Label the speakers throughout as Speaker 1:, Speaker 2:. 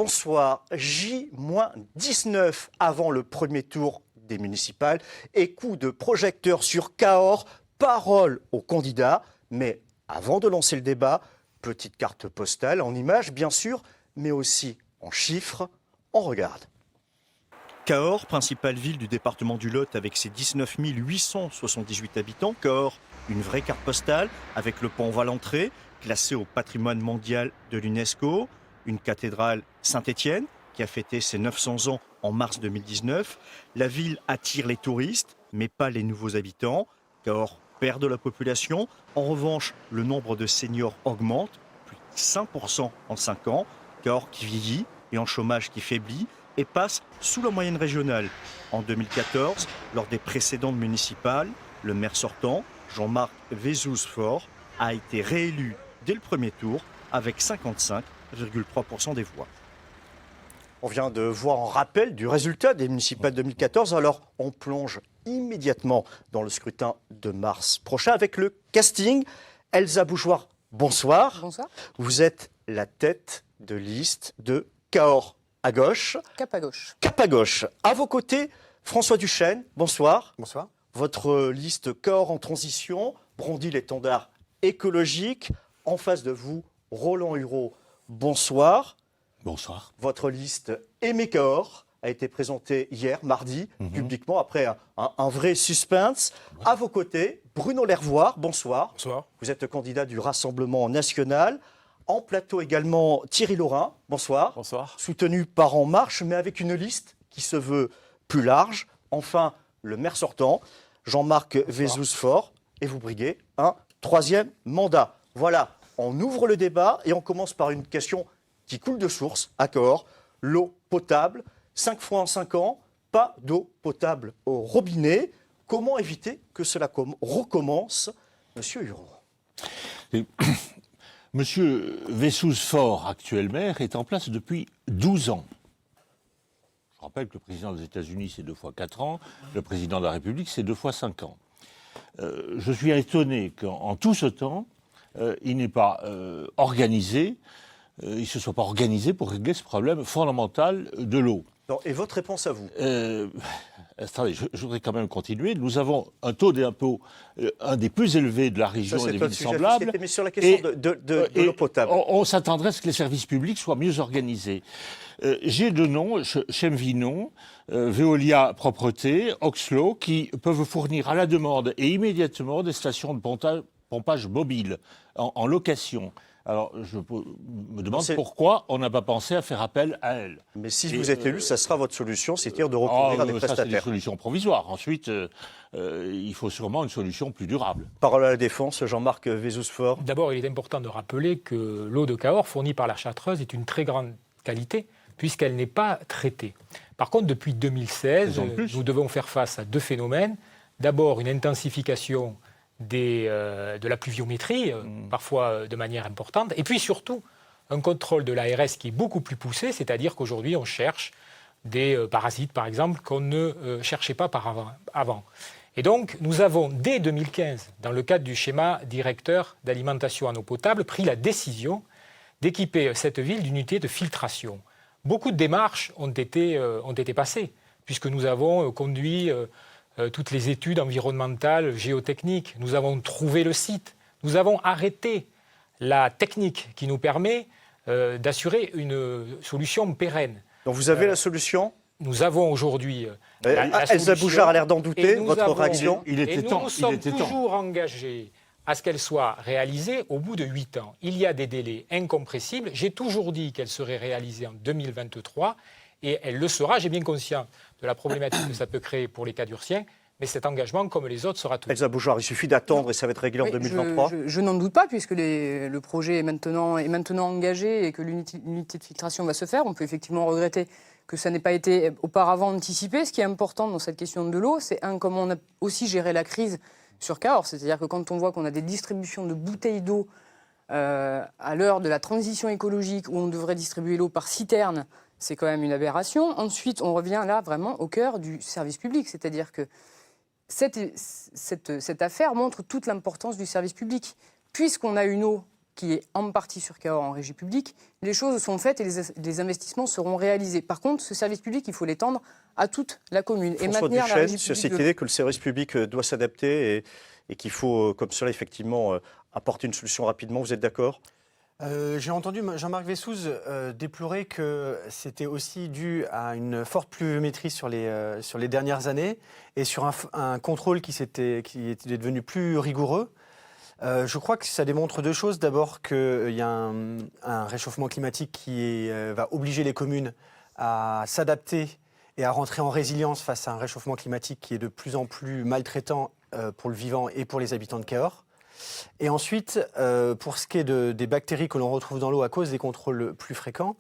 Speaker 1: bonsoir. J-19 avant le premier tour des municipales et coup de projecteur sur Cahors, parole aux candidats. Mais avant de lancer le débat, petite carte postale en images bien sûr, mais aussi en chiffres. On regarde. Cahors, principale ville du département du Lot avec ses 19 878 habitants. Cahors, une vraie carte postale avec le pont Valentré, classé au patrimoine mondial de l'UNESCO. Une cathédrale Saint-Étienne qui a fêté ses 900 ans en mars 2019. La ville attire les touristes, mais pas les nouveaux habitants. Cahors perd de la population. En revanche, le nombre de seniors augmente, plus de 5% en 5 ans. Cahors qui vieillit et en chômage qui faiblit et passe sous la moyenne régionale. En 2014, lors des précédentes municipales, le maire sortant, Jean-Marc Vezous-Faure, a été réélu dès le premier tour avec 55,3% des voix. On vient de voir un rappel du résultat des municipales 2014. Alors, on plonge immédiatement dans le scrutin de mars prochain avec le casting. Elsa Bougeoir, bonsoir.
Speaker 2: Bonsoir.
Speaker 1: Vous êtes la tête de liste de Cahors à gauche.
Speaker 2: Cap à gauche.
Speaker 1: Cap à gauche. À vos côtés, François Duchesne, bonsoir.
Speaker 3: Bonsoir.
Speaker 1: Votre liste Cahors en transition brandit l'étendard écologique. En face de vous, Roland Hureau, bonsoir.
Speaker 3: Bonsoir.
Speaker 1: Votre liste Aimé Cahors a été présentée hier, mardi, publiquement, après un vrai suspense. Ouais. À vos côtés, Bruno Lervoire, bonsoir.
Speaker 3: Bonsoir.
Speaker 1: Vous êtes candidat du Rassemblement national. En plateau également, Thierry Laurin, bonsoir.
Speaker 3: Bonsoir.
Speaker 1: Soutenu par En Marche, mais avec une liste qui se veut plus large. Enfin, le maire sortant, Jean-Marc Vezous-Faure, et vous briguez un troisième mandat. Voilà, on ouvre le débat et on commence par une question qui coule de source à Cahors. L'eau potable, 5 fois en 5 ans, pas d'eau potable au robinet. Comment éviter que cela recommence, Monsieur Hureau?
Speaker 4: Monsieur Vezous-Faure, actuel maire, est en place depuis 12 ans. Je rappelle que le président des États-Unis, c'est 2 fois 4 ans. Le président de la République, c'est 2 fois 5 ans. Je suis étonné qu'en tout ce temps, il n'ait pas organisé, il ne se soit pas organisé pour régler ce problème fondamental de l'eau.
Speaker 1: Et votre réponse à vous?
Speaker 4: Attendez, je voudrais quand même continuer. Nous avons un taux d'impôt, un des plus élevés de la région et des villes semblables.
Speaker 1: Mais sur la question de l'eau potable.
Speaker 4: On s'attendrait à ce que les services publics soient mieux organisés. J'ai 2 noms, Chemvinon, Veolia Propreté, Oxlo, qui peuvent fournir à la demande et immédiatement des stations de pompage mobile en location. Alors, je me demande pourquoi on n'a pas pensé à faire appel à elle.
Speaker 1: Mais si vous êtes élu, ça sera votre solution, c'est-à-dire de recourir à des prestataires.
Speaker 4: Ça, c'est des solutions provisoires. Ensuite, il faut sûrement une solution plus durable.
Speaker 1: Parole à la défense, Jean-Marc Vezous-Faure.
Speaker 5: D'abord, il est important de rappeler que l'eau de Cahors fournie par la Chartreuse est une très grande qualité, puisqu'elle n'est pas traitée. Par contre, depuis 2016, nous devons faire face à 2 phénomènes. D'abord, une intensification de la pluviométrie, parfois de manière importante, et puis surtout un contrôle de l'ARS qui est beaucoup plus poussé, c'est-à-dire qu'aujourd'hui on cherche des parasites par exemple qu'on ne cherchait pas avant. Et donc nous avons dès 2015, dans le cadre du schéma directeur d'alimentation en eau potable, pris la décision d'équiper cette ville d'unités de filtration. Beaucoup de démarches ont été passées, puisque nous avons conduit toutes les études environnementales, géotechniques. Nous avons trouvé le site. Nous avons arrêté la technique qui nous permet d'assurer une solution pérenne.
Speaker 1: Donc vous avez la solution?
Speaker 5: Nous avons aujourd'hui
Speaker 1: Elsa Bougeoir a l'air d'en douter. Votre réaction?
Speaker 5: Nous sommes toujours engagés à ce qu'elle soit réalisée au bout de 8 ans. Il y a des délais incompressibles. J'ai toujours dit qu'elle serait réalisée en 2023 et elle le sera. J'ai bien conscience de la problématique que ça peut créer pour les Cadurciens, mais cet engagement, comme les autres, sera tout.
Speaker 1: Elsa Bougeoir, il suffit d'attendre et ça va être réglé en 2023.
Speaker 2: Je n'en doute pas, puisque le projet est maintenant engagé et que l'unité de filtration va se faire. On peut effectivement regretter que ça n'ait pas été auparavant anticipé. Ce qui est important dans cette question de l'eau, c'est comment on a aussi géré la crise sur Cahors. C'est-à-dire que quand on voit qu'on a des distributions de bouteilles d'eau à l'heure de la transition écologique, où on devrait distribuer l'eau par citerne, c'est quand même une aberration. Ensuite, on revient là vraiment au cœur du service public. C'est-à-dire que cette affaire montre toute l'importance du service public. Puisqu'on a une eau qui est en partie sur Cahors en régie publique. Les choses sont faites et les investissements seront réalisés. Par contre, ce service public, il faut l'étendre à toute la commune.
Speaker 1: François
Speaker 2: et maintenir
Speaker 1: Duchesne,
Speaker 2: la régie
Speaker 1: sur
Speaker 2: publique.
Speaker 1: cette idée que le service public doit s'adapter et qu'il faut, comme cela, effectivement, apporter une solution rapidement. Vous êtes d'accord ?
Speaker 3: J'ai entendu Jean-Marc Vessouze déplorer que c'était aussi dû à une forte pluviométrie sur les dernières années et sur un contrôle qui était devenu plus rigoureux. Je crois que ça démontre deux choses. D'abord qu'il y a un réchauffement climatique qui va obliger les communes à s'adapter et à rentrer en résilience face à un réchauffement climatique qui est de plus en plus maltraitant pour le vivant et pour les habitants de Cahors. Et ensuite, pour ce qui est des bactéries que l'on retrouve dans l'eau à cause des contrôles plus fréquents,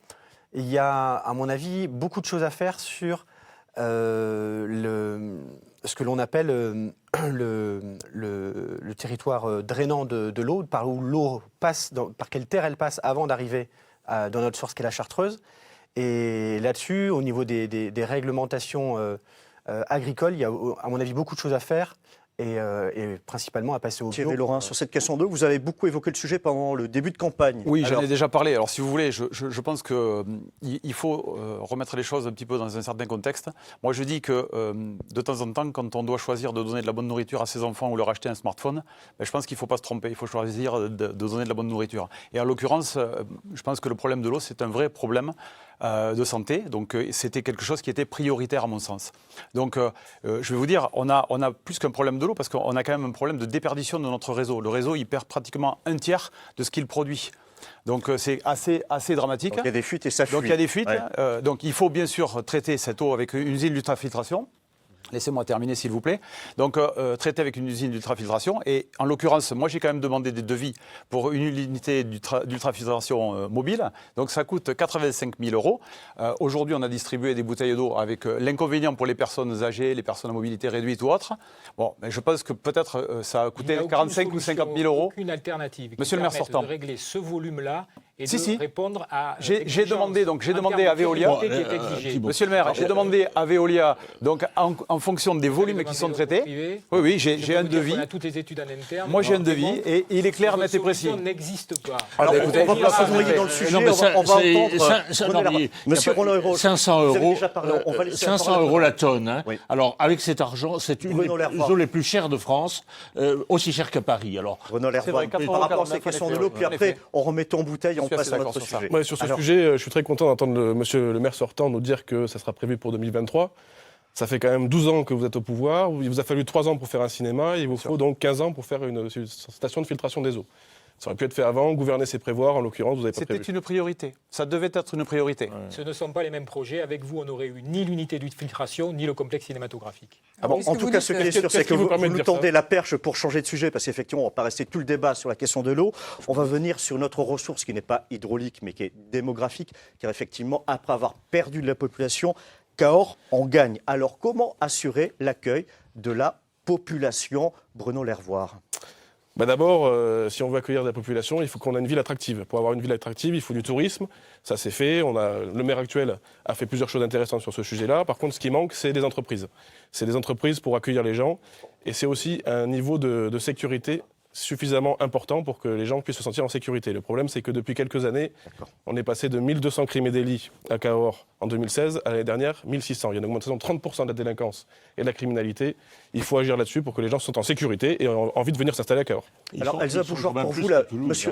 Speaker 3: il y a, à mon avis, beaucoup de choses à faire sur ce que l'on appelle le territoire drainant de l'eau, par où l'eau passe, par quelle terre elle passe avant d'arriver dans notre source qui est la Chartreuse. Et là-dessus, au niveau des réglementations agricoles, il y a, à mon avis, beaucoup de choses à faire. Et principalement à passer au bio.
Speaker 1: Thierry Laurin, sur cette question d'eau, vous avez beaucoup évoqué le sujet pendant le début de campagne.
Speaker 6: Oui, j'en ai déjà parlé. Alors, si vous voulez, je pense qu'il faut remettre les choses un petit peu dans un certain contexte. Moi, je dis que de temps en temps, quand on doit choisir de donner de la bonne nourriture à ses enfants ou leur acheter un smartphone, je pense qu'il ne faut pas se tromper. Il faut choisir de donner de la bonne nourriture. Et en l'occurrence, je pense que le problème de l'eau, c'est un vrai problème de santé. Donc, c'était quelque chose qui était prioritaire à mon sens. Donc, je vais vous dire, on a plus qu'un problème de l'eau parce qu'on a quand même un problème de déperdition de notre réseau. Le réseau, il perd pratiquement un tiers de ce qu'il produit. Donc, c'est assez dramatique.
Speaker 1: Donc, il y a des fuites et ça fuit.
Speaker 6: Donc, il y a des fuites.
Speaker 1: Ouais.
Speaker 6: Donc, il faut bien sûr traiter cette eau avec une usine d'ultrafiltration. Laissez-moi terminer, s'il vous plaît. Donc, traité avec une usine d'ultrafiltration. Et en l'occurrence, moi, j'ai quand même demandé des devis pour une unité d'ultrafiltration mobile. Donc, ça coûte 85 000 €. Aujourd'hui, on a distribué des bouteilles d'eau avec l'inconvénient pour les personnes âgées, les personnes à mobilité réduite ou autres. Bon, mais je pense que peut-être ça a coûté 45 ou 50 000 €.
Speaker 5: Aucune alternative qui
Speaker 6: Monsieur le maire sortant.
Speaker 5: de régler ce volume-là et
Speaker 6: Si,
Speaker 5: de
Speaker 6: si.
Speaker 5: répondre à...
Speaker 6: J'ai demandé à Veolia... Monsieur le maire, j'ai demandé à Veolia, donc en fonction des volumes qui sont traités. Oui, j'ai un devis.
Speaker 5: On a toutes les études en interne.
Speaker 6: Moi, j'ai un devis et il est clair, net et précis.
Speaker 5: La solution n'existe pas.
Speaker 1: Alors,
Speaker 6: écoutez,
Speaker 1: on va pas s'envoyer dans le sujet, on va entendre... Monsieur Roland Hérault,
Speaker 4: 500
Speaker 1: vous avez
Speaker 4: €,
Speaker 1: déjà parlé, on va laisser
Speaker 4: 500
Speaker 1: parler.
Speaker 4: € la tonne. Hein.
Speaker 1: Oui.
Speaker 4: Alors, avec cet argent, c'est une
Speaker 1: Bruno
Speaker 4: des
Speaker 1: Lervois.
Speaker 4: eaux les plus chères de France, aussi chère qu'à Paris. Alors,
Speaker 1: Renaud Lervois,
Speaker 6: vrai,
Speaker 1: par rapport à ces
Speaker 6: 4,49
Speaker 1: questions
Speaker 6: en
Speaker 1: de
Speaker 6: effet,
Speaker 1: l'eau, puis
Speaker 6: en
Speaker 1: après,
Speaker 6: effet.
Speaker 1: on remet en bouteille et on
Speaker 6: Je suis
Speaker 1: passe
Speaker 6: assez
Speaker 1: à
Speaker 6: d'accord
Speaker 1: notre
Speaker 6: sur ça.
Speaker 1: sujet.
Speaker 7: Ouais, sur ce
Speaker 1: Alors,
Speaker 7: sujet, je suis très content d'entendre monsieur le maire sortant nous dire que ça sera prévu pour 2023. Ça fait quand même 12 ans que vous êtes au pouvoir. Il vous a fallu 3 ans pour faire un cinéma. Il vous faut donc 15 ans pour faire une station de filtration des eaux. Ça aurait pu être fait avant. Gouverner, c'est prévoir. En l'occurrence, vous n'avez pas prévu.
Speaker 6: C'était une priorité. Ça devait être une priorité.
Speaker 5: Ce ne sont pas les mêmes projets. Avec vous, on n'aurait eu ni l'unité de filtration, ni le complexe cinématographique.
Speaker 1: Ah bon,
Speaker 2: Qu'est-ce
Speaker 1: en
Speaker 2: que
Speaker 1: tout
Speaker 2: vous
Speaker 1: cas,
Speaker 2: dites,
Speaker 1: ce qui est sûr,
Speaker 7: qu'est-ce
Speaker 1: c'est
Speaker 7: qui
Speaker 1: que
Speaker 7: vous
Speaker 1: vous
Speaker 7: permet de
Speaker 1: nous
Speaker 7: dire
Speaker 1: tendez
Speaker 7: ça
Speaker 1: la perche pour changer de sujet, parce qu'effectivement, on ne va pas rester tout le débat sur la question de l'eau. On va venir sur notre ressource qui n'est pas hydraulique, mais qui est démographique, car effectivement, après avoir perdu de la population, Cahors en gagne. Alors, comment assurer l'accueil de la population, Bruno Lervois?
Speaker 7: D'abord, si on veut accueillir de la population, il faut qu'on ait une ville attractive. Pour avoir une ville attractive, il faut du tourisme. Ça, c'est fait. Le maire actuel a fait plusieurs choses intéressantes sur ce sujet-là. Par contre, ce qui manque, c'est des entreprises. C'est des entreprises pour accueillir les gens. Et c'est aussi un niveau de sécurité suffisamment important pour que les gens puissent se sentir en sécurité. Le problème, c'est que depuis quelques années, on est passé de 1200 crimes et délits à Cahors en 2016 à l'année dernière, 1600. Il y a une augmentation de 30% de la délinquance et de la criminalité. Il faut agir là-dessus pour que les gens se sentent en sécurité et ont envie de venir s'installer à Cahors.
Speaker 1: Alors, Elsa Bouchoir, pour vous,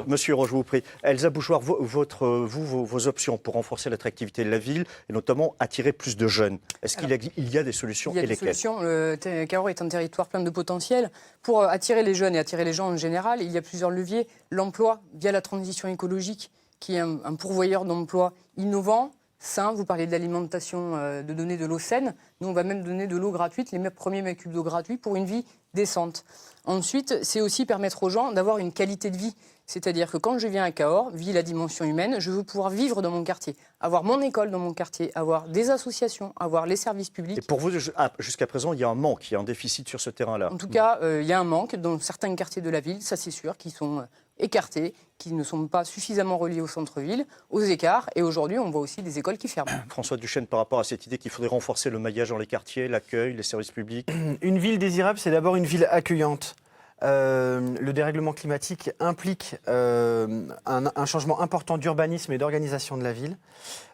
Speaker 1: monsieur Roche, je vous prie. Elsa Bouchoir, vos options pour renforcer l'attractivité de la ville et notamment attirer plus de jeunes. Est-ce qu'il y a des solutions
Speaker 2: Il y a
Speaker 1: et
Speaker 2: des
Speaker 1: lesquelles?
Speaker 2: solutions. Cahors est un territoire plein de potentiel. Pour attirer les jeunes et attirer les gens en général, il y a plusieurs leviers. L'emploi, via la transition écologique, qui est un pourvoyeur d'emplois innovant, sain. Vous parliez de l'alimentation, de donner de l'eau saine. Nous, on va même donner de l'eau gratuite, les premiers mètres cubes d'eau gratuits pour une vie décente. Ensuite, c'est aussi permettre aux gens d'avoir une qualité de vie. C'est-à-dire que quand je viens à Cahors, ville à dimension humaine, je veux pouvoir vivre dans mon quartier, avoir mon école dans mon quartier, avoir des associations, avoir les services publics.
Speaker 1: Et pour vous, jusqu'à présent, il y a un manque, il y a un déficit sur ce terrain-là.
Speaker 2: En tout cas, il y a un manque dans certains quartiers de la ville, ça c'est sûr, qui sont écartés, qui ne sont pas suffisamment reliés au centre-ville, aux écarts. Et aujourd'hui, on voit aussi des écoles qui ferment.
Speaker 1: François Duchesne, par rapport à cette idée qu'il faudrait renforcer le maillage dans les quartiers, l'accueil, les services publics.
Speaker 3: Une ville désirable, c'est d'abord une ville accueillante. le dérèglement climatique implique un changement important d'urbanisme et d'organisation de la ville.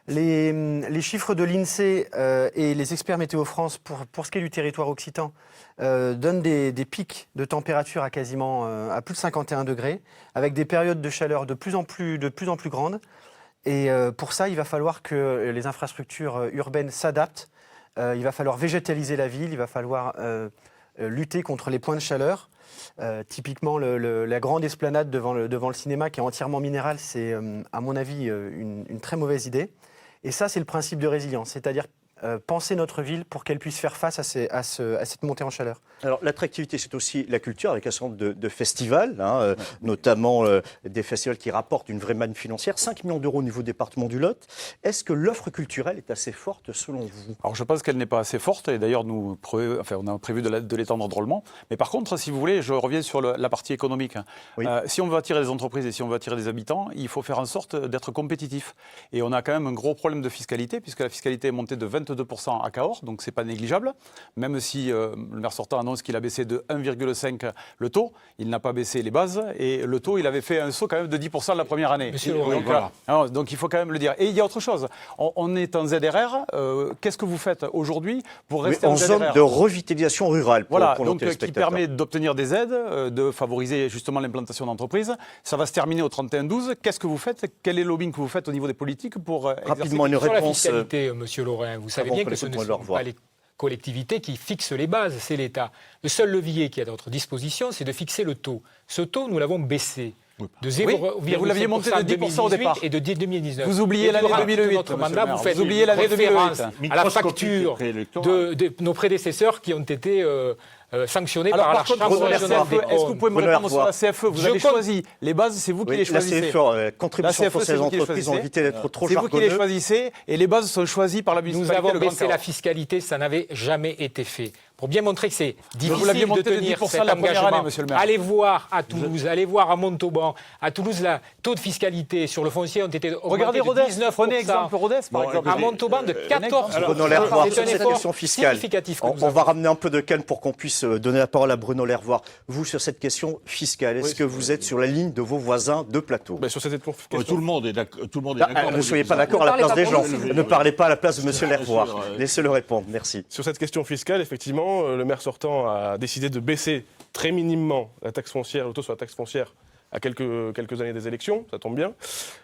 Speaker 3: Les chiffres de l'INSEE et les experts Météo France, pour ce qui est du territoire occitan, donnent des pics de température à quasiment à plus de 51 degrés, avec des périodes de chaleur de plus en plus grandes. Et pour ça, il va falloir que les infrastructures urbaines s'adaptent. Il va falloir végétaliser la ville, il va falloir lutter contre les points de chaleur. Typiquement, la grande esplanade devant le cinéma qui est entièrement minérale, c'est à mon avis une très mauvaise idée. Et ça, c'est le principe de résilience, c'est-à-dire penser notre ville pour qu'elle puisse faire face à cette montée en chaleur.
Speaker 1: Alors l'attractivité, c'est aussi la culture avec un certain nombre de festivals, notamment des festivals qui rapportent une vraie manne financière, 5 millions d'euros au niveau du département du Lot. Est-ce que l'offre culturelle est assez forte selon vous?
Speaker 6: Alors je pense qu'elle n'est pas assez forte et d'ailleurs on a prévu de l'étendre drôlement. Mais par contre, si vous voulez, je reviens sur la partie économique.
Speaker 1: Oui.
Speaker 6: Si on veut attirer des entreprises et si on veut attirer des habitants, il faut faire en sorte d'être compétitif. Et on a quand même un gros problème de fiscalité puisque la fiscalité est montée de 22% à Cahors, donc c'est pas négligeable. Même si le maire sortant annonce qu'il a baissé de 1,5 le taux, il n'a pas baissé les bases et le taux, il avait fait un saut quand même de 10% la première année. Donc il faut quand même le dire. Et il y a autre chose. On est en ZRR. Qu'est-ce que vous faites aujourd'hui pour rester en ZRR?
Speaker 1: En zone de revitalisation rurale.
Speaker 6: Voilà, donc qui permet d'obtenir des aides, de favoriser justement l'implantation d'entreprises. Ça va se terminer au 31-12. Qu'est-ce que vous faites? Quel est le lobbying que vous faites au niveau des politiques pour
Speaker 1: rapidement une
Speaker 5: sur
Speaker 1: réponse
Speaker 5: la fiscalité, Monsieur Lorrain, vous savez bien que ce ne sont pas les collectivités qui fixent les bases, c'est l'État. Le seul levier qui est à notre disposition, c'est de fixer le taux. Ce taux, nous l'avons baissé de 0,5%
Speaker 6: vous l'aviez monté de 10% au départ.
Speaker 5: Et de 2019.
Speaker 6: Vous oubliez l'année 2008.
Speaker 5: Notre mandat, vous faites
Speaker 6: vous oubliez l'année
Speaker 5: référence
Speaker 6: 2008.
Speaker 5: à la facture de nos prédécesseurs qui ont été sanctionnés par la Chambre régionale des comptes.
Speaker 6: Est-ce que vous pouvez me répondre sur la CFE? Vous avez choisi les bases, c'est vous qui les choisissez.
Speaker 1: La CFE, contribution pour ces entreprises, ont évité d'être trop
Speaker 6: jargonneux. C'est vous qui les choisissez et les bases sont choisies par la municipalité.
Speaker 5: Nous avons baissé la fiscalité, ça n'avait jamais été fait. Pour bien montrer que c'est difficile de tenir cet engagement, allez voir à Toulouse, allez voir à Montauban. À Toulouse, le taux de fiscalité sur le foncier ont été augmentés de 19%.
Speaker 6: Prenez exemple Rodez, par exemple.
Speaker 5: À Montauban, de 14%.
Speaker 1: Bruno Lervoire, sur cette
Speaker 5: effort
Speaker 1: question fiscale,
Speaker 5: significatif.
Speaker 1: on va ramener un peu de calme pour qu'on puisse donner la parole à Bruno Lervoire. Vous, sur cette question fiscale, est-ce que vous êtes sur la ligne de vos voisins de plateau?
Speaker 7: Sur cette question,
Speaker 4: tout le monde est d'accord.
Speaker 1: Ne soyez pas d'accord à la place des gens. Ne parlez pas à la place de M. Lervoire. Laissez-le répondre. Merci.
Speaker 7: Sur cette question fiscale, effectivement, le maire sortant a décidé de baisser très minimement la taxe foncière, le taux sur la taxe foncière à quelques années des élections, ça tombe bien,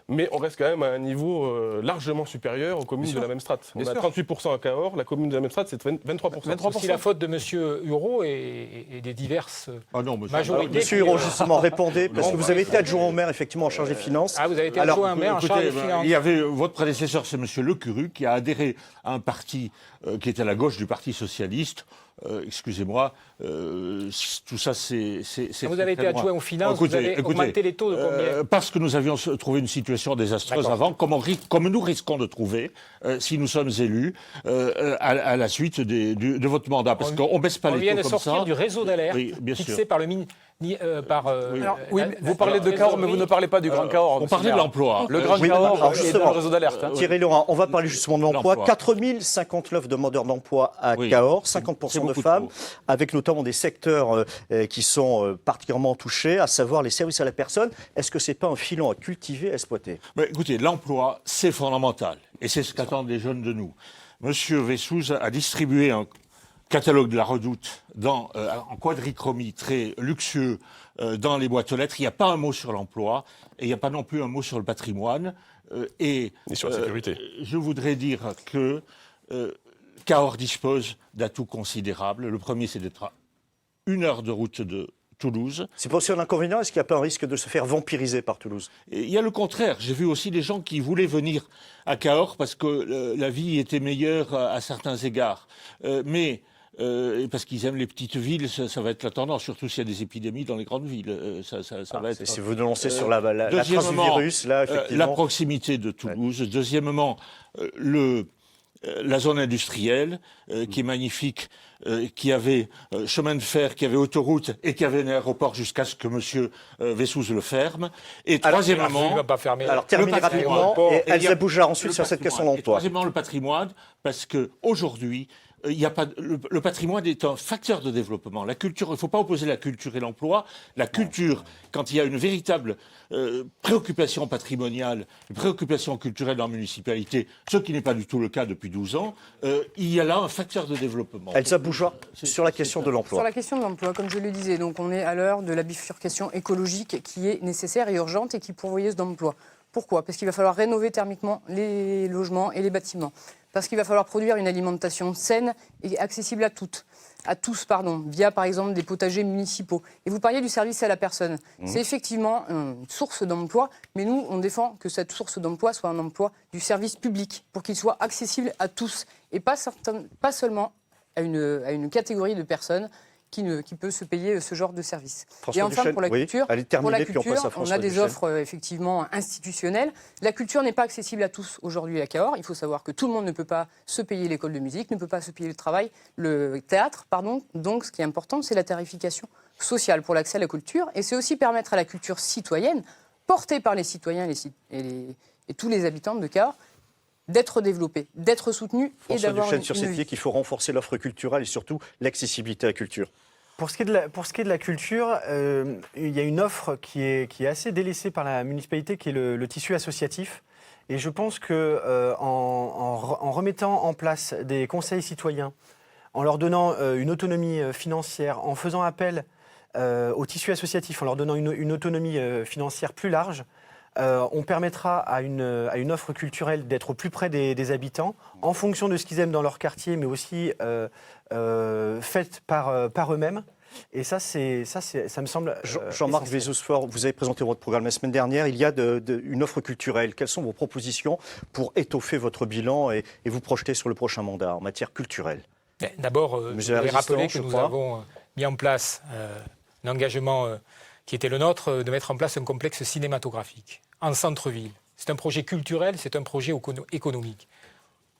Speaker 7: mais on reste quand même à un niveau largement supérieur aux communes de la même strate. On a 38% à Cahors, la commune de la même strate, c'est 23%.
Speaker 5: C'est aussi la faute de M. Hureau et des diverses majorités.
Speaker 1: Monsieur Hureau, justement, répondez, parce que vous avez été adjoint au maire, effectivement, en charge des finances.
Speaker 5: Ah, vous avez été adjoint au maire en charge des finances.
Speaker 4: Il y avait votre prédécesseur, c'est M. Lecuru, qui a adhéré à un parti qui était à la gauche du Parti socialiste. Excusez-moi, tout ça, c'est
Speaker 5: vous avez été adjoint aux finances, vous avez augmenté les taux de combien?
Speaker 4: Parce que nous avions trouvé une situation désastreuse avant, comme nous risquons de trouver si nous sommes élus à la suite de votre mandat. Parce qu'on ne baisse pas les taux comme ça.
Speaker 5: On vient de sortir du réseau d'alerte fixé par le ministre.
Speaker 6: Vous parlez de Cahors, mais vous ne parlez pas du Grand Cahors.
Speaker 4: On parlait de l'emploi.
Speaker 6: Le Grand Cahors est dans le réseau d'alerte.
Speaker 1: Thierry Laurent, on va parler justement de l'emploi. 4059 demandeurs d'emploi à Cahors, 50% de femmes, avec notamment des secteurs qui sont particulièrement touchés, à savoir les services à la personne. Est-ce que ce n'est pas un filon à cultiver, à exploiter?
Speaker 4: Écoutez, l'emploi, c'est fondamental. Et c'est ce qu'attendent les jeunes de nous. Monsieur Vessouze a distribué un catalogue de la Redoute en quadrichromie très luxueux dans les boîtes aux lettres. Il n'y a pas un mot sur l'emploi et il n'y a pas non plus un mot sur le patrimoine.
Speaker 7: Et sur la sécurité.
Speaker 4: Je voudrais dire que Cahors dispose d'atouts considérables. Le premier, c'est d'être à 1 heure de route de Toulouse.
Speaker 1: C'est pas aussi un inconvénient? Est-ce qu'il n'y a pas un risque de se faire vampiriser par Toulouse?
Speaker 4: Il y a le contraire. J'ai vu aussi des gens qui voulaient venir à Cahors parce que la vie était meilleure à certains égards. Parce qu'ils aiment les petites villes, ça va être la tendance, surtout s'il y a des épidémies dans les grandes villes. Ça va être...
Speaker 1: Si vous lancez sur la trace du virus, là, effectivement...
Speaker 4: La proximité de Toulouse. Ouais. Deuxièmement, la zone industrielle, qui est magnifique, qui avait chemin de fer, qui avait autoroute et qui avait un aéroport jusqu'à ce que M. Vessouze le ferme. Et troisièmement...
Speaker 5: Il ne va pas fermer.
Speaker 1: Alors, terminez rapidement, et Elsa Boujard ensuite sur cette question d'emploi.
Speaker 4: Troisièmement, le patrimoine, parce qu'aujourd'hui, il y a pas, le patrimoine est un facteur de développement. La culture, il ne faut pas opposer la culture et l'emploi. La culture, quand il y a une véritable préoccupation patrimoniale, une préoccupation culturelle dans la municipalité, ce qui n'est pas du tout le cas depuis 12 ans, il y a là un facteur de développement.
Speaker 1: Elsa Bougeois, sur la question de l'emploi.
Speaker 2: Sur la question de l'emploi, comme je le disais, donc on est à l'heure de la bifurcation écologique qui est nécessaire et urgente et qui est pourvoyeuse d'emplois. Pourquoi ? Parce qu'il va falloir rénover thermiquement les logements et les bâtiments. Parce qu'il va falloir produire une alimentation saine et accessible à tous, via par exemple des potagers municipaux. Et vous parliez du service à la personne. C'est effectivement une source d'emploi, mais nous, on défend que cette source d'emploi soit un emploi du service public, pour qu'il soit accessible à tous, et pas seulement à une catégorie de personnes qui peut se payer ce genre de service.
Speaker 1: François
Speaker 2: Et enfin,
Speaker 1: Duchesne,
Speaker 2: pour la culture, on a des
Speaker 1: Duchesne.
Speaker 2: offres effectivement institutionnelles. La culture n'est pas accessible à tous aujourd'hui à Cahors. Il faut savoir que tout le monde ne peut pas se payer l'école de musique, ne peut pas se payer le théâtre. Donc, ce qui est important, c'est la tarification sociale pour l'accès à la culture. Et c'est aussi permettre à la culture citoyenne, portée par les citoyens et tous les habitants de Cahors, d'être développée, d'être soutenue et
Speaker 1: François
Speaker 2: d'avoir
Speaker 1: Duchesne,
Speaker 2: une
Speaker 1: sur cette
Speaker 2: vie.
Speaker 1: idée qu'il faut renforcer l'offre culturelle et surtout l'accessibilité à la culture.
Speaker 3: Pour ce qui est de la culture, il y a une offre qui est assez délaissée par la municipalité, qui est le tissu associatif. Et je pense qu'en remettant en place des conseils citoyens, en leur donnant une autonomie financière, en faisant appel au tissu associatif, en leur donnant une autonomie financière plus large, on permettra à une offre culturelle d'être au plus près des habitants, en fonction de ce qu'ils aiment dans leur quartier, mais aussi faite par eux-mêmes. Et ça me semble.
Speaker 1: Jean-Marc Vézousfort, vous avez présenté votre programme la semaine dernière. Il y a une offre culturelle. Quelles sont vos propositions pour étoffer votre bilan et vous projeter sur le prochain mandat en matière culturelle ?
Speaker 5: D'abord, je voudrais rappeler que nous avons mis en place un engagement qui était le nôtre, de mettre en place un complexe cinématographique en centre-ville. C'est un projet culturel, c'est un projet économique.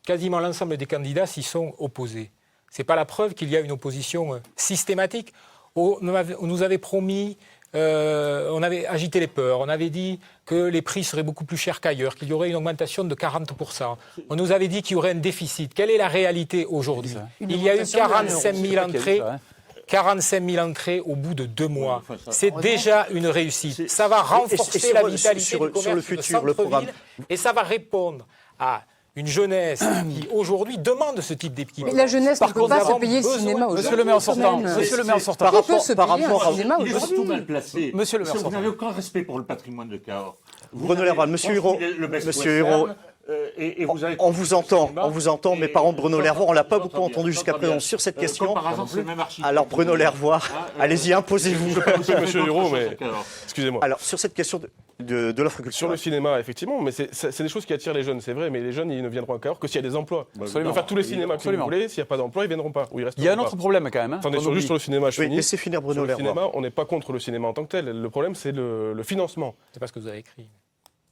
Speaker 5: Quasiment l'ensemble des candidats s'y sont opposés. Ce n'est pas la preuve qu'il y a une opposition systématique. On nous avait promis, on avait agité les peurs, on avait dit que les prix seraient beaucoup plus chers qu'ailleurs, qu'il y aurait une augmentation de 40%. On nous avait dit qu'il y aurait un déficit. Quelle est la réalité aujourd'hui ? Il y a eu 45 000 entrées. 45 000 entrées au bout de 2 mois. C'est déjà une réussite. Ça va renforcer la vitalité du commerce de centre-ville et ça va répondre à une jeunesse qui, aujourd'hui, demande ce type d'équipement.
Speaker 2: Mais la jeunesse ne peut pas se payer le cinéma aujourd'hui.
Speaker 6: Monsieur le maire sortant,
Speaker 1: Par rapport à
Speaker 2: cinéma
Speaker 4: Il est surtout
Speaker 2: aujourd'hui.
Speaker 4: mal placé.
Speaker 6: Monsieur le maire
Speaker 4: Vous
Speaker 6: sortant.
Speaker 4: n'avez aucun respect pour le patrimoine de Cahors.
Speaker 1: Bruno Lerval, Monsieur Hureau,
Speaker 4: Et vous avez
Speaker 1: on vous entend, mais par contre, Bruno Lervois, on ne l'a pas beaucoup entendu jusqu'à présent sur cette question.
Speaker 4: Par exemple, c'est le même architecte.
Speaker 1: Alors, Bruno Lervois, allez-y, imposez-vous.
Speaker 7: Monsieur Hureau, mais excusez-moi.
Speaker 1: Alors, sur cette question de l'offre culturelle.
Speaker 7: Sur le cinéma, effectivement, mais c'est des choses qui attirent les jeunes, c'est vrai, mais les jeunes, ils ne viendront à Cahors que s'il y a des emplois. Ils peuvent faire tous les cinémas que vous voulez, s'il n'y a pas d'emploi, ils ne viendront pas. Ou ils
Speaker 6: Il y a un
Speaker 7: resteront
Speaker 6: autre
Speaker 7: pas.
Speaker 6: problème quand même.
Speaker 7: Attendez, juste sur le cinéma, je
Speaker 1: Oui,
Speaker 7: finis.
Speaker 1: laissez finir Bruno
Speaker 7: Sur le
Speaker 1: Lervois.
Speaker 7: cinéma, on n'est pas contre le cinéma en tant que tel. Le problème, c'est le financement.
Speaker 5: C'est pas ce que vous avez écrit.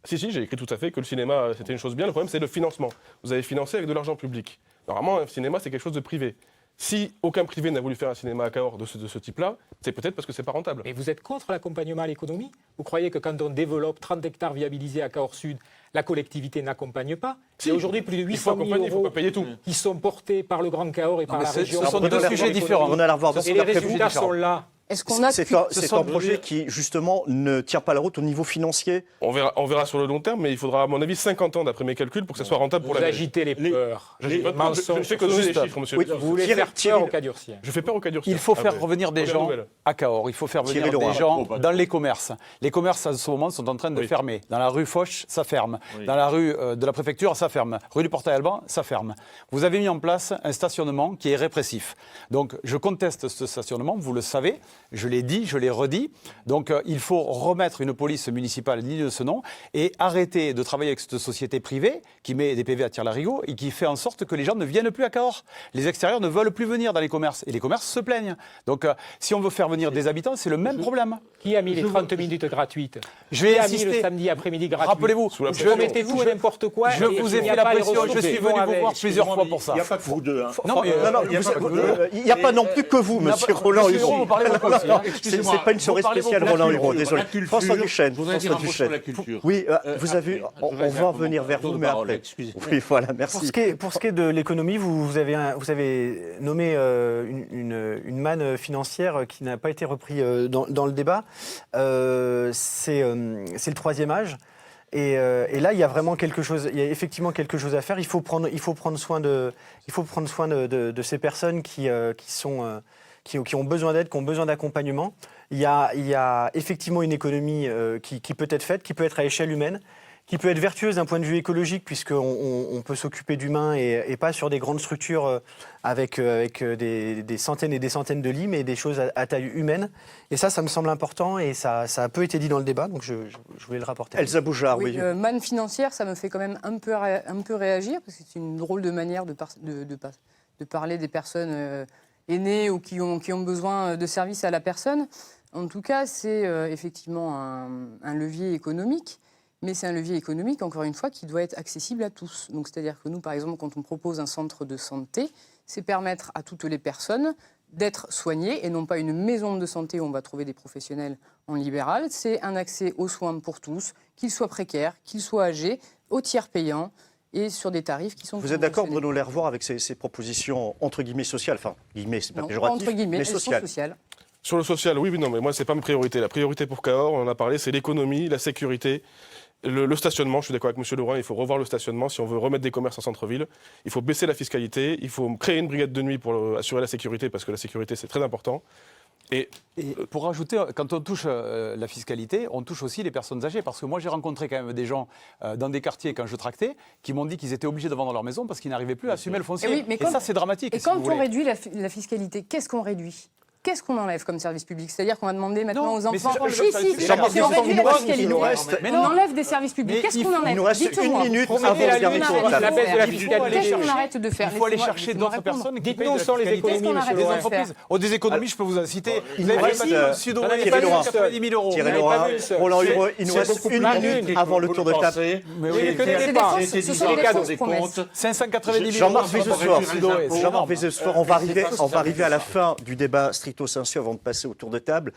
Speaker 7: Si, j'ai écrit tout à fait que le cinéma, c'était une chose bien. Le problème, c'est le financement. Vous avez financé avec de l'argent public. Normalement, un cinéma, c'est quelque chose de privé. Si aucun privé n'a voulu faire un cinéma à Cahors de ce type-là, c'est peut-être parce que c'est pas rentable.
Speaker 5: Mais vous êtes contre l'accompagnement à l'économie ? Vous croyez que quand on développe 30 hectares viabilisés à Cahors Sud, la collectivité n'accompagne pas ?
Speaker 7: Si,
Speaker 5: Il y a aujourd'hui plus de
Speaker 7: il faut
Speaker 5: 800 000
Speaker 7: accompagner, il faut
Speaker 5: euros
Speaker 7: pas payer tout.
Speaker 5: qui sont portés par le Grand Cahors et par la
Speaker 6: mais
Speaker 5: région.
Speaker 6: ce sont deux sujets différents.
Speaker 1: Bruno Lervois,
Speaker 5: Et les résultats sont là.
Speaker 2: Est-ce qu'on a
Speaker 1: c'est
Speaker 2: depuis-
Speaker 1: un projet qui, justement, ne tient pas la route au niveau financier.
Speaker 7: On verra sur le long terme, mais il faudra, à mon avis, 50 ans, d'après mes calculs, pour que ça soit rentable pour
Speaker 5: Vous
Speaker 7: la mairie.
Speaker 5: agitez les peurs.
Speaker 7: Je ne
Speaker 5: mensonges.
Speaker 7: fais que donner les chiffres, monsieur.
Speaker 1: Oui,
Speaker 5: Vous voulez
Speaker 1: Thierry-
Speaker 5: faire
Speaker 1: Thierry-
Speaker 5: peur aux Cadurciens.
Speaker 7: Je fais peur au cas d'Urcia.
Speaker 6: Il faut faire
Speaker 7: Ah ouais.
Speaker 6: revenir des
Speaker 7: Première
Speaker 6: gens
Speaker 7: nouvelle.
Speaker 6: à Cahors. Il faut faire
Speaker 1: Thierry
Speaker 6: venir
Speaker 1: Laurent.
Speaker 6: des gens dans les commerces. Les commerces, à ce moment, sont en train de fermer. Dans la rue Foch, ça ferme. Dans la rue de la préfecture, ça ferme. Rue du Portail-Alban, ça ferme. Vous avez mis en place un stationnement qui est répressif. Donc, je conteste ce stationnement, vous le savez. Je l'ai dit, je l'ai redit. Donc, il faut remettre une police municipale digne de ce nom et arrêter de travailler avec cette société privée qui met des PV à tire-larigot et qui fait en sorte que les gens ne viennent plus à Cahors. Les extérieurs ne veulent plus venir dans les commerces et les commerces se plaignent. Donc, si on veut faire venir des habitants, c'est le même problème.
Speaker 5: Qui a mis les 30 minutes gratuites ?
Speaker 6: Je vais
Speaker 5: Qui a mis le
Speaker 6: insister.
Speaker 5: samedi après-midi gratuit ?
Speaker 6: Rappelez-vous,
Speaker 7: Sous la
Speaker 5: Vous promettez tout et n'importe quoi.
Speaker 6: je
Speaker 5: et
Speaker 6: vous ai
Speaker 5: il n'y
Speaker 6: fait
Speaker 5: a
Speaker 6: la
Speaker 5: pas les
Speaker 6: pression. Je
Speaker 5: ressources
Speaker 6: suis
Speaker 5: qui vont
Speaker 6: venu vous
Speaker 5: avec.
Speaker 6: voir plusieurs fois pour ça.
Speaker 4: Il n'y a pas que vous deux. Hein.
Speaker 6: Non, mais
Speaker 1: il n'y a pas non plus que vous, Monsieur Roland.
Speaker 6: Monsieur Hureau, vous parlez
Speaker 1: C'est pas une soirée spéciale Roland Hureau, désolé. François Duchesne.
Speaker 4: Je voudrais dire un mot sur la culture.
Speaker 1: Oui, vous avez, on va revenir vers vous, mais après. Oui, voilà, merci.
Speaker 3: Pour ce qui est de l'économie, vous avez nommé une manne financière qui n'a pas été reprise dans le débat. C'est le troisième âge. Et là, il y a vraiment il y a effectivement quelque chose à faire. Il faut prendre soin de ces personnes qui ont besoin d'aide, qui ont besoin d'accompagnement. Il y a effectivement une économie qui peut être faite, qui peut être à échelle humaine, qui peut être vertueuse d'un point de vue écologique, puisqu'on peut s'occuper d'humains et pas sur des grandes structures avec des centaines et des centaines de lits, mais des choses à taille humaine. Et ça me semble important, et ça a peu été dit dans le débat, donc je voulais le rapporter.
Speaker 1: Elsa Boujard, oui.
Speaker 2: Manne financière, ça me fait quand même un peu réagir, parce que c'est une drôle de manière de parler des personnes aînées ou qui ont besoin de services à la personne. En tout cas, c'est effectivement un levier économique. Mais c'est un levier économique, encore une fois, qui doit être accessible à tous. Donc, c'est-à-dire que nous, par exemple, quand on propose un centre de santé, c'est permettre à toutes les personnes d'être soignées et non pas une maison de santé où on va trouver des professionnels en libéral. C'est un accès aux soins pour tous, qu'ils soient précaires, qu'ils soient âgés, au tiers payant et sur des tarifs qui sont...
Speaker 1: Vous êtes d'accord, Bruno Lervoire, avec ces propositions entre guillemets sociales, enfin, guillemets, c'est pas péjoratif,
Speaker 2: entre guillemets,
Speaker 1: mais sociales.
Speaker 7: Sur le social, oui, non, mais moi, c'est pas ma priorité. La priorité pour Cahors, on en a parlé, c'est l'économie, la sécurité. Le stationnement, je suis d'accord avec M. Lebrun, il faut revoir le stationnement. Si on veut remettre des commerces en centre-ville, il faut baisser la fiscalité, il faut créer une brigade de nuit pour assurer la sécurité, parce que la sécurité, c'est très important.
Speaker 6: Et pour rajouter, quand on touche la fiscalité, on touche aussi les personnes âgées. Parce que moi, j'ai rencontré quand même des gens dans des quartiers, quand je tractais, qui m'ont dit qu'ils étaient obligés de vendre leur maison parce qu'ils n'arrivaient plus à assumer le foncier.
Speaker 2: Et
Speaker 6: ça, c'est dramatique.
Speaker 2: Et quand on réduit la fiscalité, qu'est-ce qu'on réduit ? Qu'est-ce qu'on enlève comme service public ? C'est-à-dire qu'on va demander maintenant aux enfants... Si on réduit la fiscalité, on enlève des services publics. Qu'est-ce qu'on enlève ?
Speaker 1: Il nous reste une minute avant le dernier tour de
Speaker 5: la baisse de la
Speaker 2: Qu'est-ce
Speaker 5: fiscalité.
Speaker 2: qu'on arrête de faire ?
Speaker 6: Il faut aller chercher d'autres personnes qui payent
Speaker 5: Dites-nous où sont les économies,
Speaker 6: des entreprises. Des économies, je peux vous en citer.
Speaker 1: Il nous reste
Speaker 6: Thierry Laurent, 90 000 euros.
Speaker 1: Thierry Laurent, Roland Hureau, il nous reste une minute avant le tour de table.
Speaker 2: Ce sont des fausses promesses.
Speaker 6: 590 000
Speaker 1: Jean-Marc Vézesfort, on va arriver à la fin du débat stricto sensu avant de passer au tour de table.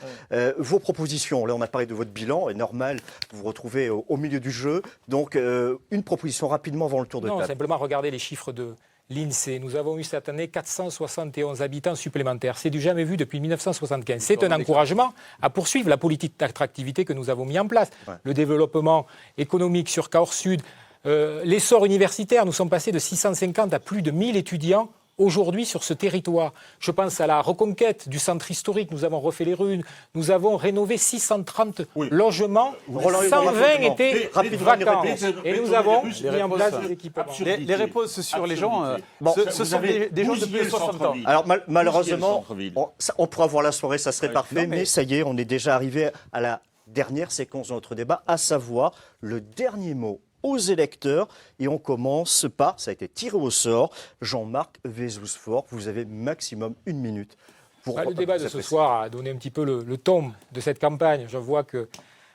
Speaker 1: Vos propositions, là on a parlé de votre bilan, et normal, vous vous retrouvez au milieu du jeu. Donc une proposition rapidement avant le tour de table.
Speaker 5: Non, simplement regarder les chiffres de l'INSEE. Nous avons eu cette année 471 habitants supplémentaires. C'est du jamais vu depuis 1975. C'est un encouragement à poursuivre la politique d'attractivité que nous avons mis en place. Ouais. Le développement économique sur Cahors Sud, l'essor universitaire, nous sommes passés de 650 à plus de 1000 étudiants aujourd'hui sur ce territoire. Je pense à la reconquête du centre historique. Nous avons refait les rues. Nous avons rénové 630 logements. 120 étaient vacants. Et nous avons mis en place des équipements.
Speaker 6: Les réponses sur les gens, ce sont des gens de plus de 60 ans.
Speaker 1: Alors malheureusement, on pourra voir la soirée, ça serait parfait. Mais ça y est, on est déjà arrivé à la dernière séquence de notre débat, à savoir le dernier mot aux électeurs. Et on commence par, ça a été tiré au sort, Jean-Marc Vézesfort. Vous avez maximum une minute.
Speaker 5: Le débat de ce soir a donné un petit peu le ton de cette campagne. Je vois que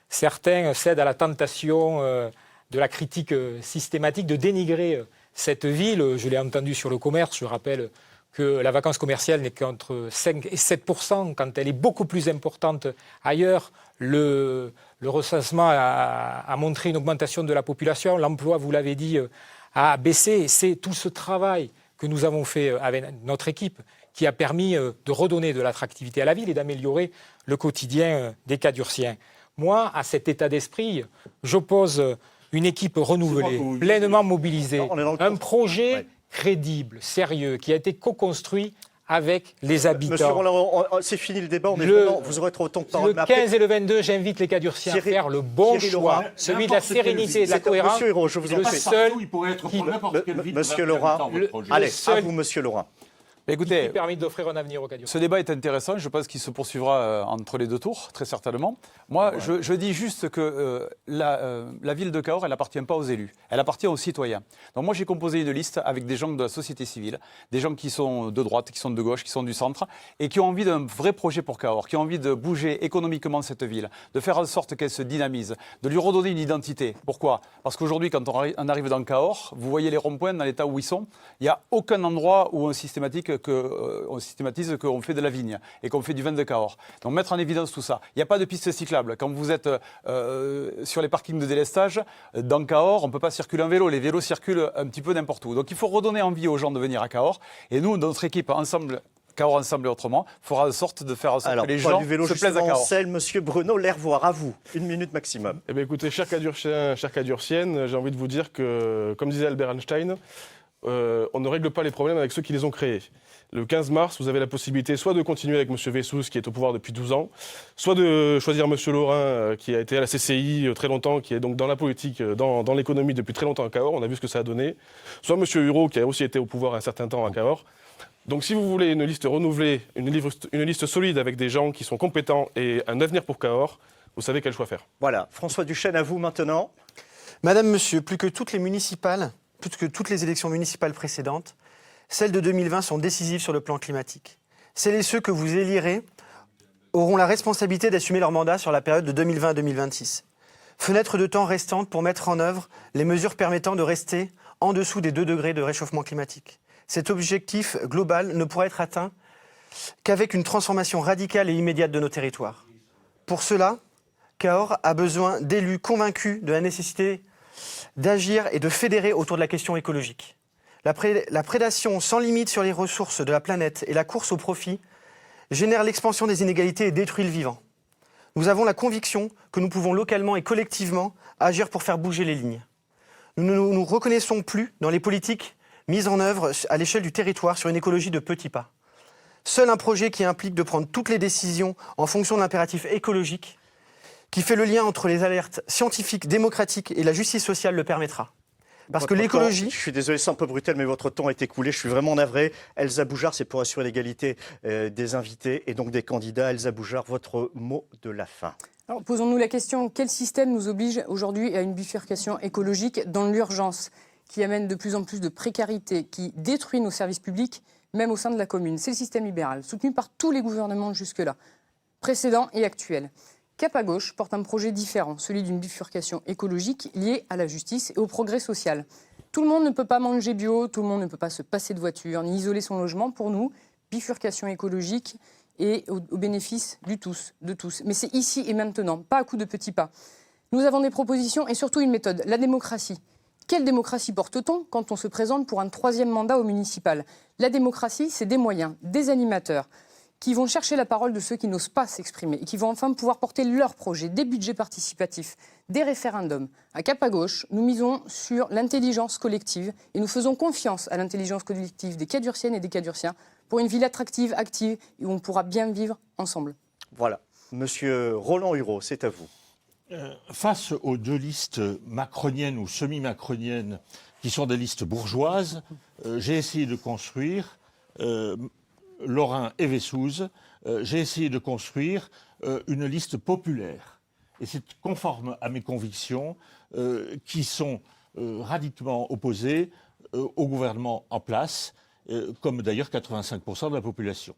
Speaker 5: certains cèdent à la tentation de la critique systématique, de dénigrer cette ville. Je l'ai entendu sur le commerce. Je rappelle que la vacance commerciale n'est qu'entre 5 et 7%, quand elle est beaucoup plus importante ailleurs. Le recensement a montré une augmentation de la population. L'emploi, vous l'avez dit, a baissé. C'est tout ce travail que nous avons fait avec notre équipe qui a permis de redonner de l'attractivité à la ville et d'améliorer le quotidien des Cadurciens. Moi, à cet état d'esprit, j'oppose une équipe renouvelée, pleinement mobilisée, un projet crédible, sérieux, qui a été co-construit avec les habitants.
Speaker 1: Monsieur Roland, c'est fini le débat, vous aurez trop de temps de parole.
Speaker 5: Le 15 et le 22, j'invite les Cadurciens à faire le bon choix, celui de la sérénité et de la cohérence.
Speaker 1: Monsieur Hérault, je vous en prie.
Speaker 4: Il pourrait être pour n'importe quelle ville.
Speaker 1: Monsieur Laurent, allez, à vous, Monsieur Laurent.
Speaker 6: Écoutez,
Speaker 5: qui permet d'offrir un avenir aux Cadurciens.
Speaker 6: Ce débat est intéressant, je pense qu'il se poursuivra entre les deux tours, très certainement. Moi, je dis juste que la ville de Cahors, elle n'appartient pas aux élus, elle appartient aux citoyens. Donc moi, j'ai composé une liste avec des gens de la société civile, des gens qui sont de droite, qui sont de gauche, qui sont du centre, et qui ont envie d'un vrai projet pour Cahors, qui ont envie de bouger économiquement cette ville, de faire en sorte qu'elle se dynamise, de lui redonner une identité. Pourquoi ? Parce qu'aujourd'hui, quand on arrive dans Cahors, vous voyez les ronds-points dans l'état où ils sont, il n'y a aucun endroit où un systématique qu'on systématise qu'on fait de la vigne et qu'on fait du vin de Cahors. Donc mettre en évidence tout ça. Il n'y a pas de piste cyclable. Quand vous êtes sur les parkings de délestage, dans Cahors, on ne peut pas circuler en vélo. Les vélos circulent un petit peu n'importe où. Donc il faut redonner envie aux gens de venir à Cahors. Et nous, notre équipe, ensemble, Cahors Ensemble et Autrement, fera en sorte de faire en sorte que les gens se plaisent à Cahors.
Speaker 1: Monsieur Bruno Lervoire, à vous, 1 minute maximum.
Speaker 7: Eh bien, écoutez, chers Cadurciens, chers Cadurciennes, j'ai envie de vous dire que, comme disait Albert Einstein, on ne règle pas les problèmes avec ceux qui les ont créés. Le 15 mars, vous avez la possibilité soit de continuer avec M. Vessous, qui est au pouvoir depuis 12 ans, soit de choisir M. Laurin, qui a été à la CCI très longtemps, qui est donc dans la politique, dans l'économie depuis très longtemps à Cahors, on a vu ce que ça a donné, soit M. Hureau, qui a aussi été au pouvoir un certain temps à Cahors. Donc si vous voulez une liste renouvelée, une liste solide avec des gens qui sont compétents et un avenir pour Cahors, vous savez quel choix faire.
Speaker 1: Voilà, François Duchesne, à vous maintenant.
Speaker 3: Madame, Monsieur, plus que toutes les municipales, plus que toutes les élections municipales précédentes, celles de 2020 sont décisives sur le plan climatique. Celles et ceux que vous élirez auront la responsabilité d'assumer leur mandat sur la période de 2020 à 2026. Fenêtre de temps restante pour mettre en œuvre les mesures permettant de rester en dessous des 2 degrés de réchauffement climatique. Cet objectif global ne pourra être atteint qu'avec une transformation radicale et immédiate de nos territoires. Pour cela, Cahors a besoin d'élus convaincus de la nécessité d'agir et de fédérer autour de la question écologique. La prédation sans limite sur les ressources de la planète et la course au profit génèrent l'expansion des inégalités et détruit le vivant. Nous avons la conviction que nous pouvons localement et collectivement agir pour faire bouger les lignes. Nous ne nous reconnaissons plus dans les politiques mises en œuvre à l'échelle du territoire sur une écologie de petits pas. Seul un projet qui implique de prendre toutes les décisions en fonction de l'impératif écologique, qui fait le lien entre les alertes scientifiques, démocratiques et la justice sociale le permettra. Parce que l'écologie...
Speaker 1: Je suis désolé, c'est un peu brutal, mais votre temps est écoulé. Je suis vraiment navré. Elsa Boujard, c'est pour assurer l'égalité des invités et donc des candidats. Elsa Boujard, votre mot de la fin.
Speaker 2: Alors, posons-nous la question, quel système nous oblige aujourd'hui à une bifurcation écologique dans l'urgence, qui amène de plus en plus de précarité, qui détruit nos services publics, même au sein de la commune? C'est le système libéral, soutenu par tous les gouvernements jusque-là, précédents et actuels. Cap à gauche porte un projet différent, celui d'une bifurcation écologique liée à la justice et au progrès social. Tout le monde ne peut pas manger bio, tout le monde ne peut pas se passer de voiture, ni isoler son logement. Pour nous, bifurcation écologique et au bénéfice de tous. Mais c'est ici et maintenant, pas à coup de petits pas. Nous avons des propositions et surtout une méthode, la démocratie. Quelle démocratie porte-t-on quand on se présente pour un 3e mandat au municipal? La démocratie, c'est des moyens, des animateurs qui vont chercher la parole de ceux qui n'osent pas s'exprimer et qui vont enfin pouvoir porter leurs projets, des budgets participatifs, des référendums. À Cap à gauche, nous misons sur l'intelligence collective et nous faisons confiance à l'intelligence collective des Cadurciennes et des Cadurciens pour une ville attractive, active et où on pourra bien vivre ensemble.
Speaker 1: Voilà. Monsieur Roland Hureau, c'est à vous.
Speaker 4: Face aux 2 listes macroniennes ou semi-macroniennes qui sont des listes bourgeoises, j'ai essayé de construire, Laurin et Vessous, j'ai essayé de construire une liste populaire. Et c'est conforme à mes convictions qui sont radicalement opposées au gouvernement en place, comme d'ailleurs 85% de la population.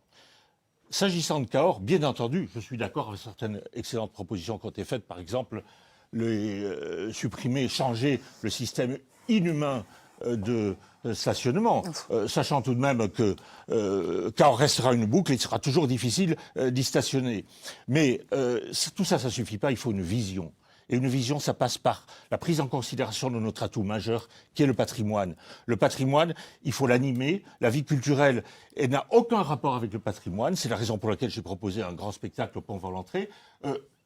Speaker 4: S'agissant de Cahors, bien entendu, je suis d'accord avec certaines excellentes propositions qui ont été faites, par exemple, supprimer, changer le système inhumain de stationnement, sachant tout de même que Cahors restera une boucle, il sera toujours difficile d'y stationner. Mais tout ça, ça ne suffit pas, il faut une vision. Et une vision, ça passe par la prise en considération de notre atout majeur, qui est le patrimoine. Le patrimoine, il faut l'animer. La vie culturelle n'a aucun rapport avec le patrimoine. C'est la raison pour laquelle j'ai proposé un grand spectacle au Pont-Valentré.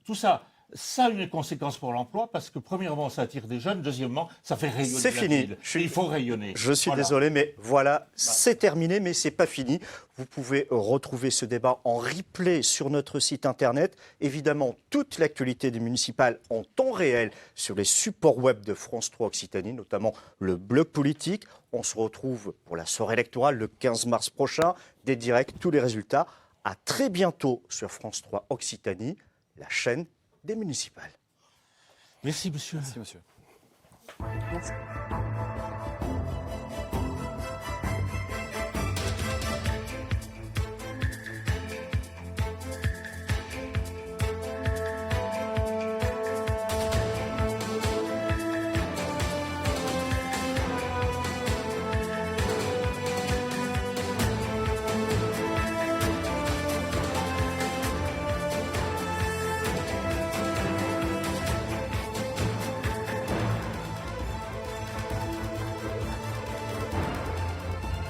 Speaker 4: Tout ça, ça a une conséquence pour l'emploi, parce que premièrement, ça attire des jeunes. Deuxièmement, ça fait rayonner
Speaker 1: C'est
Speaker 4: la
Speaker 1: fini.
Speaker 4: ville. Il faut rayonner.
Speaker 1: Je suis désolé, mais voilà, c'est terminé, mais c'est pas fini. Vous pouvez retrouver ce débat en replay sur notre site internet. Évidemment, toute l'actualité des municipales en temps réel sur les supports web de France 3 Occitanie, notamment le blog politique. On se retrouve pour la soirée électorale le 15 mars prochain. Des directs, tous les résultats. À très bientôt sur France 3 Occitanie, la chaîne des municipales.
Speaker 4: Merci, monsieur.
Speaker 6: Merci, monsieur.
Speaker 2: Merci.